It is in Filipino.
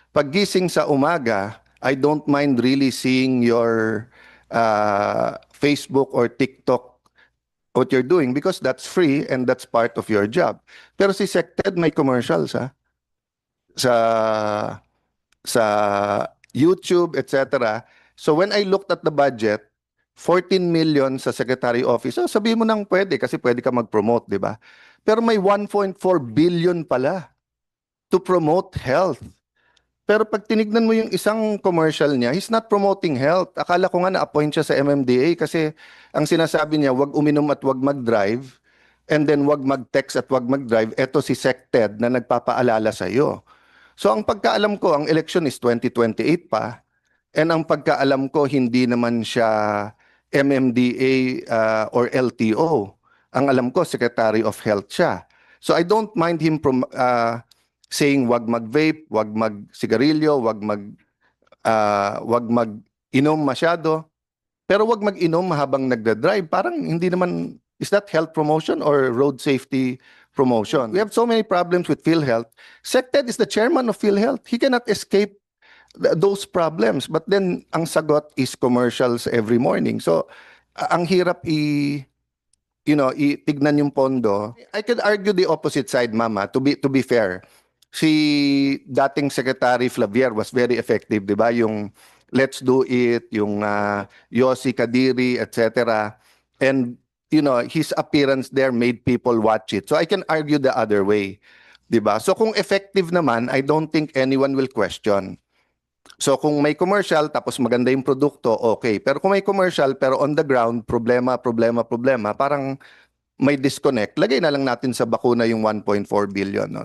Paggising sa umaga, I don't mind really seeing your Facebook or TikTok what you're doing because that's free and that's part of your job. Pero si Sected may commercials sa sa YouTube, etc. So when I looked at the budget, 14 million sa secretary office. So sabihin mo nang pwede kasi pwede ka mag-promote, di ba? Pero may 1.4 billion pala to promote health. Pero pag tinignan mo yung isang commercial niya, he's not promoting health. Akala ko nga na-appoint siya sa MMDA kasi ang sinasabi niya, wag uminom at wag mag-drive and then wag mag-text at wag mag-drive. Eto si Sected na nagpapaalala sa iyo. So ang pagkaalam ko, ang election is 2028 pa and ang pagkaalam ko, hindi naman siya MMDA or LTO. Ang alam ko, Secretary of Health siya. So I don't mind him saying wag mag-vape, wag mag-sigarilyo, wag mag-inom masyado. Pero wag mag-inom habang nagda-drive. Parang hindi naman, is that health promotion or road safety promotion? We have so many problems with PhilHealth. Sected is the chairman of PhilHealth. He cannot escape those problems. But then, ang sagot is commercials every morning. So, ang hirap itignan yung pondo. I could argue the opposite side, Mama, to be fair. Si dating Secretary Flavier was very effective, di ba? Yung Let's Do It, yung Yossi Kadiri, etc. And, his appearance there made people watch it. So I can argue the other way, di ba? So kung effective naman, I don't think anyone will question. So kung may commercial tapos maganda yung produkto, okay. Pero kung may commercial pero on the ground, problema, parang may disconnect. Lagay na lang natin sa bakuna yung 1.4 billion. No?